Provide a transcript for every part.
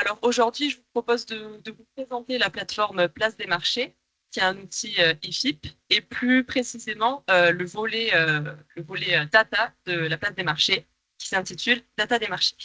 Alors aujourd'hui, je vous propose de vous présenter la plateforme Place des marchés, qui est un outil IFIP, et plus précisément le volet data de la place des marchés, qui s'intitule Data des marchés.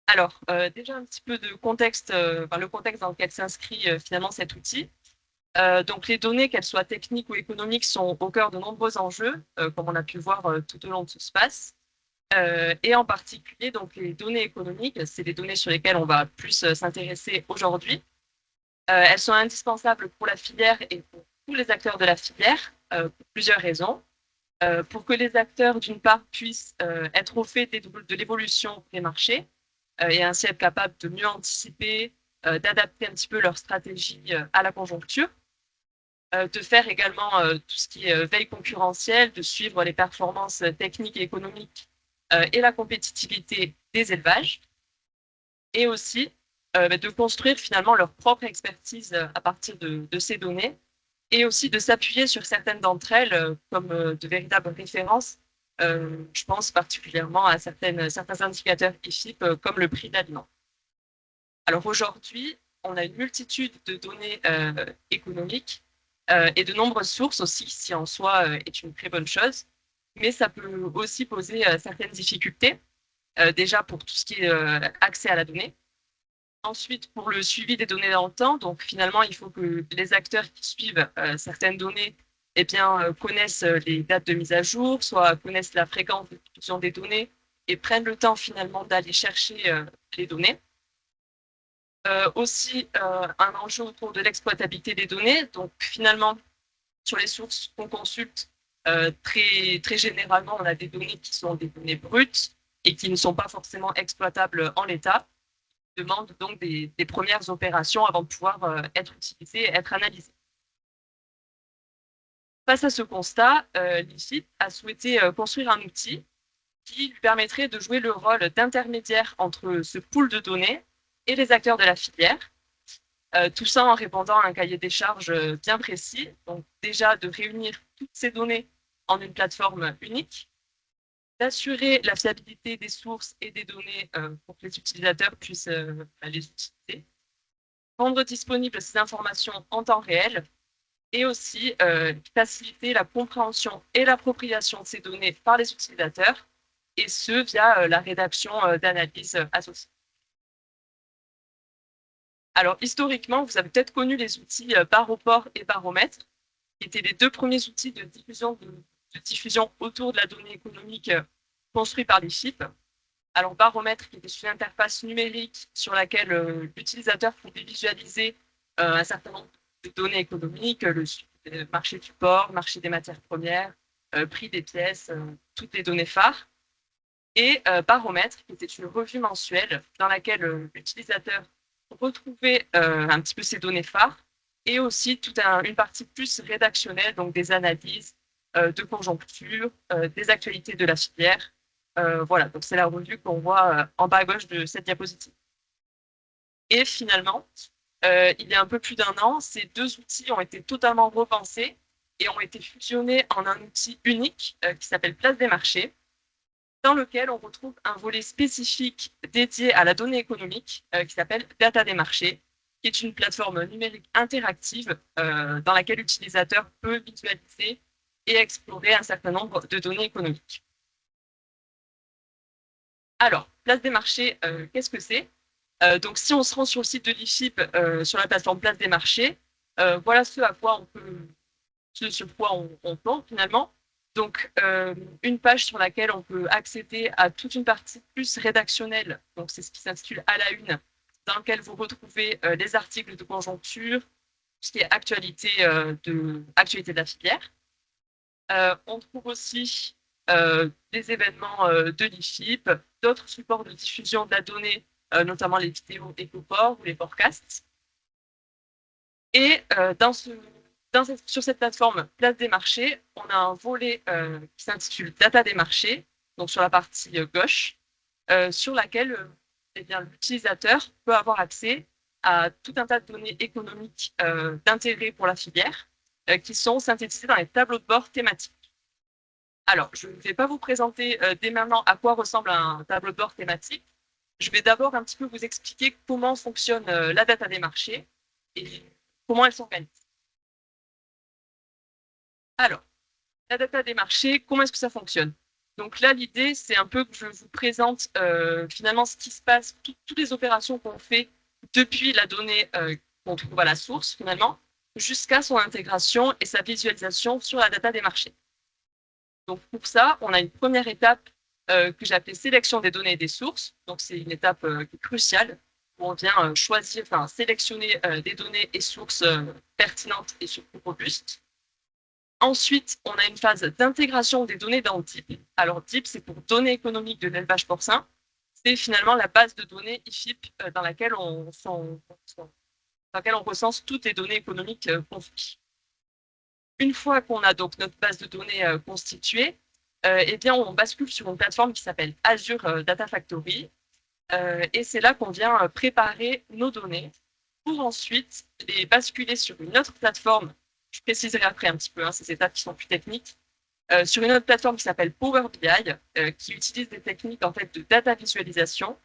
Alors, déjà un petit peu de contexte, le contexte dans lequel s'inscrit finalement cet outil. Donc les données, qu'elles soient techniques ou économiques, sont au cœur de nombreux enjeux, comme on a pu le voir tout au long de ce space. Et en particulier, donc, les données économiques, c'est les données sur lesquelles on va plus s'intéresser aujourd'hui. Elles sont indispensables pour la filière et pour tous les acteurs de la filière, pour plusieurs raisons. Pour que les acteurs, d'une part, puissent être au fait de l'évolution des marchés et ainsi être capables de mieux anticiper, d'adapter un petit peu leur stratégie à la conjoncture, de faire également tout ce qui est veille concurrentielle, de suivre les performances techniques et économiques et la compétitivité des élevages, et aussi de construire finalement leur propre expertise à partir de ces données, et aussi de s'appuyer sur certaines d'entre elles comme de véritables références. Je pense particulièrement à certains indicateurs IFIP comme le prix d'aliment. Alors aujourd'hui, on a une multitude de données économiques et de nombreuses sources aussi, ce qui en soi est une très bonne chose, mais ça peut aussi poser certaines difficultés, déjà pour tout ce qui est accès à la donnée. Ensuite, pour le suivi des données dans le temps, donc finalement, il faut que les acteurs qui suivent certaines données eh bien, connaissent les dates de mise à jour, soit connaissent la fréquence de diffusion des données et prennent le temps finalement d'aller chercher les données. Aussi, un enjeu autour de l'exploitabilité des données. Donc finalement, sur les sources qu'on consulte, très généralement, on a des données qui sont des données brutes et qui ne sont pas forcément exploitables en l'état. Demande donc des premières opérations avant de pouvoir être utilisées et être analysées. Face à ce constat, l'IFIP a souhaité construire un outil qui lui permettrait de jouer le rôle d'intermédiaire entre ce pool de données et les acteurs de la filière, tout ça en répondant à un cahier des charges bien précis, donc déjà de réunir toutes ces données en une plateforme unique, d'assurer la fiabilité des sources et des données pour que les utilisateurs puissent les utiliser, rendre disponibles ces informations en temps réel et aussi faciliter la compréhension et l'appropriation de ces données par les utilisateurs, et ce via la rédaction d'analyses associées. Alors historiquement, vous avez peut-être connu les outils Baroport et Baromètre, qui étaient les deux premiers outils de diffusion autour de la donnée économique construits par les FIP. Alors Baromètre, qui était une interface numérique sur laquelle l'utilisateur pouvait visualiser un certain nombre de données économiques, le marché du porc, marché des matières premières, prix des pièces, toutes les données phares. Et Baromètre, qui était une revue mensuelle dans laquelle l'utilisateur retrouvait un petit peu ces données phares et aussi toute une partie plus rédactionnelle, donc des analyses de conjoncture, des actualités de la filière. Voilà, donc c'est la revue qu'on voit en bas à gauche de cette diapositive. Et finalement, il y a un peu plus d'un an, ces deux outils ont été totalement repensés et ont été fusionnés en un outil unique qui s'appelle Place des marchés, dans lequel on retrouve un volet spécifique dédié à la donnée économique qui s'appelle Data des marchés, qui est une plateforme numérique interactive dans laquelle l'utilisateur peut visualiser et explorer un certain nombre de données économiques. Alors, Place des marchés, qu'est-ce que c'est? Donc, si on se rend sur le site de l'IFIP, sur la plateforme Place des marchés, voilà ce sur quoi on tombe finalement. Donc, une page sur laquelle on peut accéder à toute une partie plus rédactionnelle, donc c'est ce qui s'intitule À la une, dans lequel vous retrouvez les articles de conjoncture, ce qui est actualité de la filière. On trouve aussi des événements de l'IFIP, d'autres supports de diffusion de la donnée, notamment les vidéos éco-port ou les podcasts. Et sur cette plateforme Place des marchés, on a un volet qui s'intitule Data des marchés, donc sur la partie gauche, sur laquelle eh bien, l'utilisateur peut avoir accès à tout un tas de données économiques d'intérêt pour la filière qui sont synthétisées dans les tableaux de bord thématiques. Alors, je ne vais pas vous présenter dès maintenant à quoi ressemble un tableau de bord thématique, Je vais d'abord un petit peu vous expliquer comment fonctionne la data des marchés et comment elle s'organise. Alors, la data des marchés, comment est-ce que ça fonctionne? Donc là, l'idée, c'est un peu que je vous présente finalement ce qui se passe, toutes les opérations qu'on fait depuis la donnée qu'on trouve à la source, finalement, jusqu'à son intégration et sa visualisation sur la data des marchés. Donc pour ça, on a une première étape que j'ai appelée sélection des données et des sources. Donc c'est une étape cruciale où on vient choisir, enfin sélectionner des données et sources pertinentes et surtout robustes. Ensuite, on a une phase d'intégration des données dans DIP. Alors DIP, c'est pour données économiques de l'élevage porcin. C'est finalement la base de données IFIP dans laquelle on recense toutes les données économiques qu'on fait. Une fois qu'on a donc notre base de données constituée, eh bien, on bascule sur une plateforme qui s'appelle Azure Data Factory. Et c'est là qu'on vient préparer nos données pour ensuite les basculer sur une autre plateforme. Je préciserai après un petit peu ces étapes qui sont plus techniques. Sur une autre plateforme qui s'appelle Power BI, qui utilise des techniques en fait de data visualisation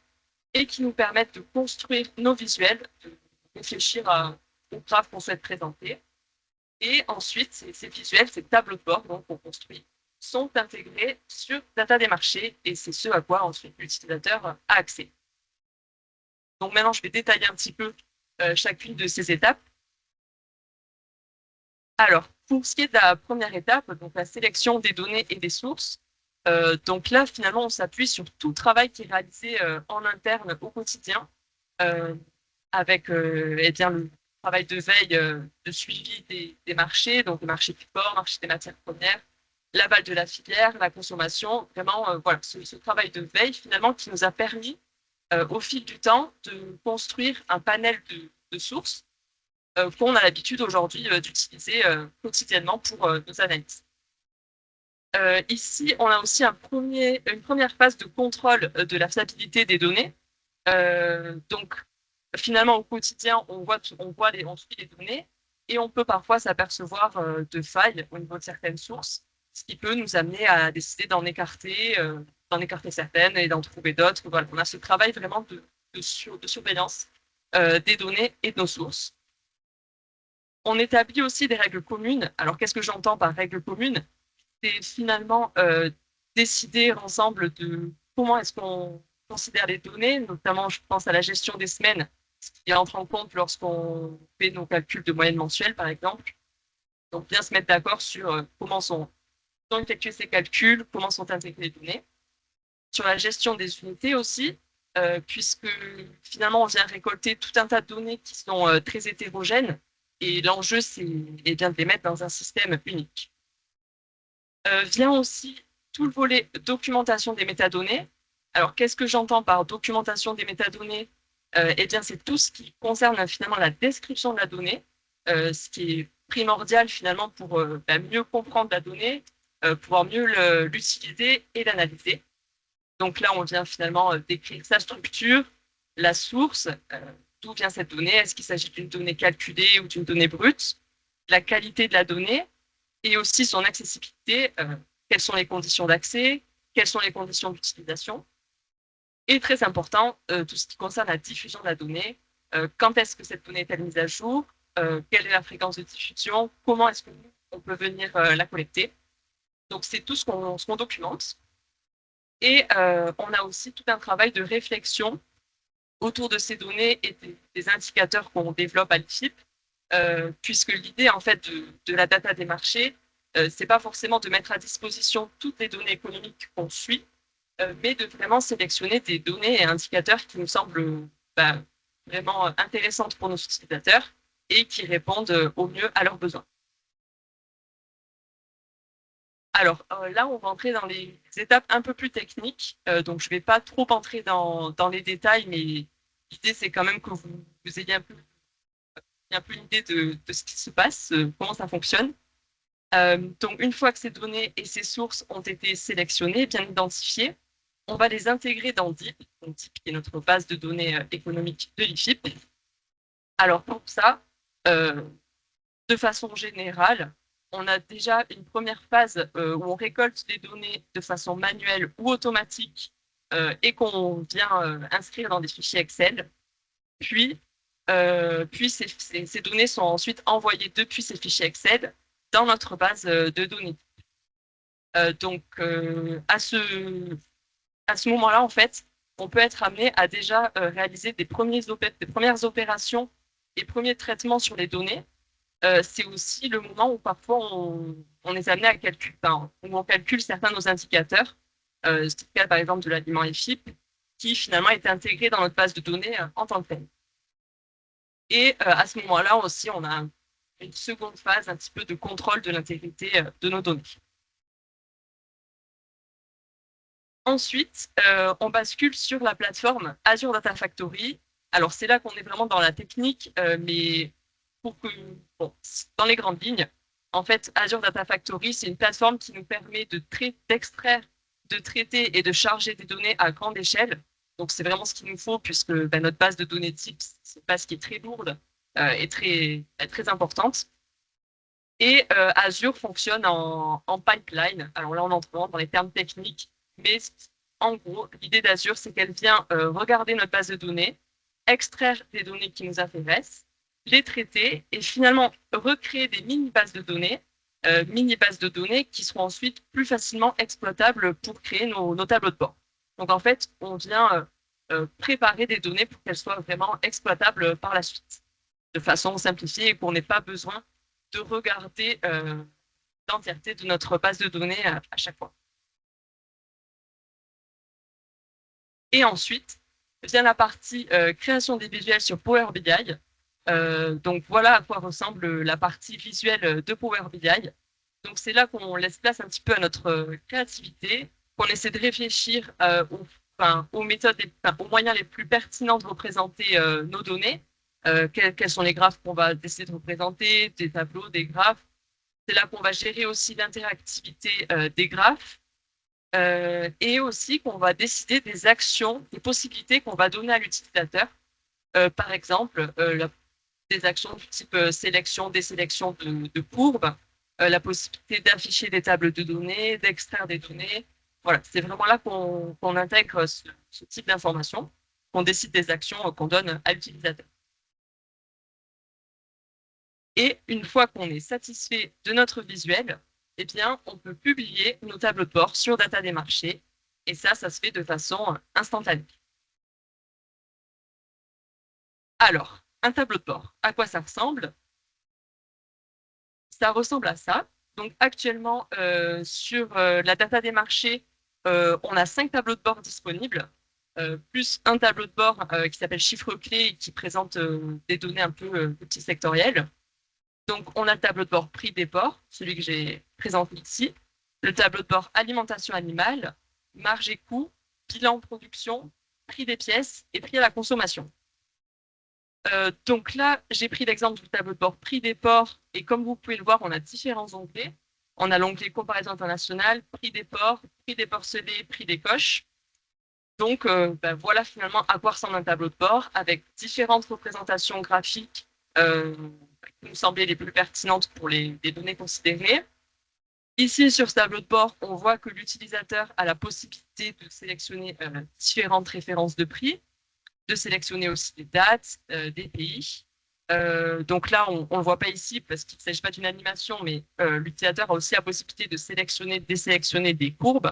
et qui nous permettent de construire nos visuels, de réfléchir aux graphes qu'on souhaite présenter. Et ensuite, ces visuels, ces tableaux de bord qu'on construit, sont intégrés sur Data des marchés et c'est ce à quoi ensuite l'utilisateur a accès. Donc maintenant, je vais détailler un petit peu chacune de ces étapes. Alors, pour ce qui est de la première étape, donc la sélection des données et des sources, donc là, finalement, on s'appuie sur tout le travail qui est réalisé en interne au quotidien, avec eh bien, le travail de veille, de suivi des marchés, donc le marché du porc, le marché des matières premières, l'aval de la filière, la consommation, vraiment, voilà, ce travail de veille, finalement, qui nous a permis, au fil du temps, de construire un panel de sources qu'on a l'habitude aujourd'hui d'utiliser quotidiennement pour nos analyses. Ici, on a aussi une première phase de contrôle de la fiabilité des données. Donc, finalement, au quotidien, on suit les données et on peut parfois s'apercevoir de failles au niveau de certaines sources, ce qui peut nous amener à décider d'en écarter certaines et d'en trouver d'autres. Voilà, on a ce travail vraiment de surveillance des données et de nos sources. On établit aussi des règles communes. Alors, qu'est-ce que j'entends par règles communes? C'est finalement décider ensemble de comment est-ce qu'on considère les données, notamment je pense à la gestion des semaines, ce qui entre en compte lorsqu'on fait nos calculs de moyenne mensuelle, par exemple. Donc, bien se mettre d'accord sur comment sont effectués ces calculs, comment sont intégrées les données. Sur la gestion des unités aussi, puisque finalement, on vient récolter tout un tas de données qui sont très hétérogènes. Et l'enjeu, c'est bien de les mettre dans un système unique. Vient aussi tout le volet documentation des métadonnées. Alors, qu'est-ce que j'entends par documentation des métadonnées? Eh bien, c'est tout ce qui concerne finalement la description de la donnée, ce qui est primordial finalement pour mieux comprendre la donnée, pouvoir mieux l'utiliser et l'analyser. Donc là, on vient finalement décrire sa structure, la source, d'où vient cette donnée, est-ce qu'il s'agit d'une donnée calculée ou d'une donnée brute, la qualité de la donnée et aussi son accessibilité, quelles sont les conditions d'accès, quelles sont les conditions d'utilisation. Et très important, tout ce qui concerne la diffusion de la donnée, quand est-ce que cette donnée est mise à jour, quelle est la fréquence de diffusion, comment est-ce qu'on peut venir la collecter. Donc c'est tout ce qu'on documente. Et on a aussi tout un travail de réflexion autour de ces données et des indicateurs qu'on développe à l'IFIP, puisque l'idée en fait de la data des marchés, c'est pas forcément de mettre à disposition toutes les données économiques qu'on suit, mais de vraiment sélectionner des données et indicateurs qui nous semblent vraiment intéressantes pour nos utilisateurs et qui répondent au mieux à leurs besoins. Alors là, on va entrer dans les étapes un peu plus techniques. Donc, je ne vais pas trop entrer dans les détails, mais l'idée, c'est quand même que vous ayez un peu une idée de ce qui se passe, comment ça fonctionne. Donc, une fois que ces données et ces sources ont été sélectionnées, bien identifiées, on va les intégrer dans DIP, donc DIP qui est notre base de données économique de l'IFIP. Alors, pour ça, de façon générale, on a déjà une première phase où on récolte les données de façon manuelle ou automatique et qu'on vient inscrire dans des fichiers Excel. Puis, ces données sont ensuite envoyées depuis ces fichiers Excel dans notre base de données. Donc, à ce moment-là, en fait, on peut être amené à déjà réaliser des premières opérations et premiers traitements sur les données. C'est aussi le moment où parfois on est amené à calculer, où on calcule certains de nos indicateurs. C'est le cas par exemple de l'aliment EFIP, qui finalement est intégré dans notre base de données en tant que tel. Et à ce moment-là aussi, on a une seconde phase un petit peu de contrôle de l'intégrité de nos données. Ensuite, on bascule sur la plateforme Azure Data Factory. Alors, c'est là qu'on est vraiment dans la technique, mais dans les grandes lignes, en fait, Azure Data Factory, c'est une plateforme qui nous permet d'extraire, de traiter et de charger des données à grande échelle. Donc, c'est vraiment ce qu'il nous faut, puisque notre base de données type, c'est une base qui est très lourde et très importante. Et Azure fonctionne en pipeline. Alors là, on entre vraiment dans les termes techniques, mais en gros, l'idée d'Azure, c'est qu'elle vient regarder notre base de données, extraire des données qui nous intéressent, les traiter et finalement recréer des mini-bases de données qui seront ensuite plus facilement exploitables pour créer nos tableaux de bord. Donc en fait, on vient préparer des données pour qu'elles soient vraiment exploitables par la suite, de façon simplifiée et qu'on n'ait pas besoin de regarder l'entièreté de notre base de données à chaque fois. Et ensuite, vient la partie création des visuels sur Power BI. Donc voilà à quoi ressemble la partie visuelle de Power BI. Donc c'est là qu'on laisse place un petit peu à notre créativité, qu'on essaie de réfléchir aux méthodes, aux moyens les plus pertinents de représenter nos données. Quels sont les graphes qu'on va essayer de représenter, des tableaux, des graphes. C'est là qu'on va gérer aussi l'interactivité des graphes et aussi qu'on va décider des actions, des possibilités qu'on va donner à l'utilisateur. Par exemple, des actions du type sélection, désélection de courbes, la possibilité d'afficher des tables de données, d'extraire des données. Voilà, c'est vraiment là qu'on intègre ce type d'informations, qu'on décide des actions qu'on donne à l'utilisateur. Et une fois qu'on est satisfait de notre visuel, eh bien, on peut publier nos tableaux de bord sur Data des marchés. Et ça se fait de façon instantanée. Alors, un tableau de bord, à quoi ça ressemble? Ça ressemble à ça. Donc, actuellement, sur la Data des marchés, on a 5 tableaux de bord disponibles, plus un tableau de bord qui s'appelle chiffre clé et qui présente des données un peu multisectorielles. Donc, on a le tableau de bord prix des porcs, celui que j'ai présenté ici, le tableau de bord alimentation animale, marge et coût, bilan production, prix des pièces et prix à la consommation. Donc là, j'ai pris l'exemple du tableau de bord prix des porcs et comme vous pouvez le voir, on a différents onglets. On a l'onglet comparaison internationale, prix des porcelets, prix des coches. Donc voilà finalement à quoi ressemble un tableau de bord avec différentes représentations graphiques qui nous semblaient les plus pertinentes pour les données considérées. Ici, sur ce tableau de bord, on voit que l'utilisateur a la possibilité de sélectionner différentes références de prix, de sélectionner aussi des dates, des pays. Donc là, on ne le voit pas ici parce qu'il ne s'agit pas d'une animation, mais l'utilisateur a aussi la possibilité de sélectionner, désélectionner des courbes.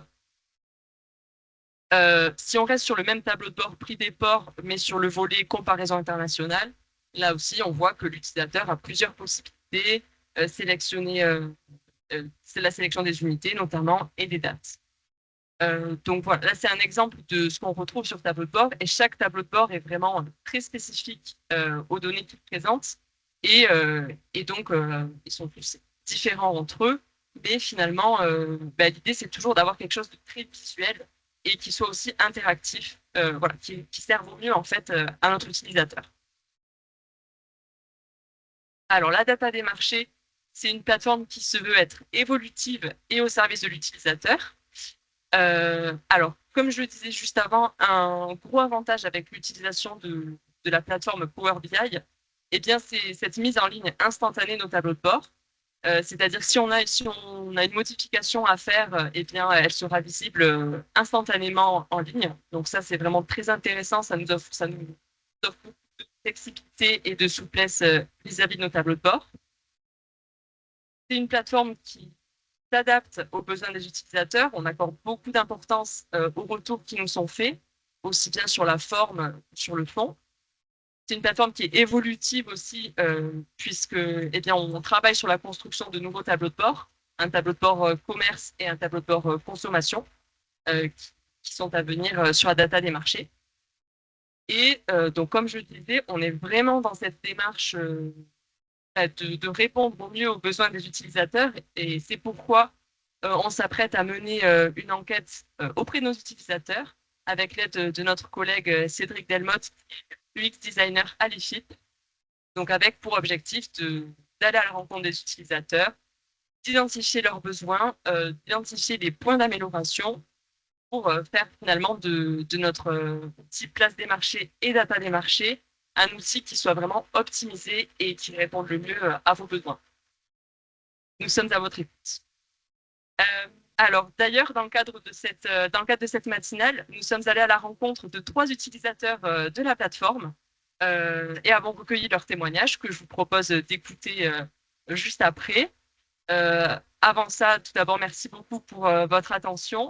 Si on reste sur le même tableau de bord prix des ports, mais sur le volet comparaison internationale, là aussi, on voit que l'utilisateur a plusieurs possibilités, c'est la sélection des unités notamment et des dates. Donc voilà, là c'est un exemple de ce qu'on retrouve sur tableau de bord et chaque tableau de bord est vraiment très spécifique aux données qu'il présente et donc ils sont tous différents entre eux, mais finalement l'idée c'est toujours d'avoir quelque chose de très visuel et qui soit aussi interactif, voilà, qui serve au mieux en fait à notre utilisateur. Alors la data des marchés, c'est une plateforme qui se veut être évolutive et au service de l'utilisateur. Alors, comme je le disais juste avant, un gros avantage avec l'utilisation de la plateforme Power BI, eh bien, c'est cette mise en ligne instantanée de nos tableaux de bord. C'est-à-dire si on a une modification à faire, eh bien, elle sera visible instantanément en ligne. Donc ça, c'est vraiment très intéressant. Ça nous offre beaucoup de flexibilité et de souplesse vis-à-vis de nos tableaux de bord. C'est une plateforme qui s'adapte aux besoins des utilisateurs. On accorde beaucoup d'importance aux retours qui nous sont faits, aussi bien sur la forme que sur le fond. C'est une plateforme qui est évolutive aussi, puisque eh bien, on travaille sur la construction de nouveaux tableaux de bord, un tableau de bord commerce et un tableau de bord consommation, qui sont à venir sur la data des marchés. Et donc, comme je disais, on est vraiment dans cette démarche de répondre au mieux aux besoins des utilisateurs. Et c'est pourquoi on s'apprête à mener une enquête auprès de nos utilisateurs avec l'aide de notre collègue Cédric Delmotte, UX designer à l'IFIP. Donc avec pour objectif d'aller à la rencontre des utilisateurs, d'identifier leurs besoins, d'identifier les points d'amélioration pour faire finalement de notre outil place des marchés et data des marchés un outil qui soit vraiment optimisé et qui réponde le mieux à vos besoins. Nous sommes à votre écoute. Alors, d'ailleurs, dans le cadre de cette matinale, nous sommes allés à la rencontre de 3 utilisateurs de la plateforme et avons recueilli leurs témoignages que je vous propose d'écouter juste après. Avant ça, tout d'abord, merci beaucoup pour votre attention.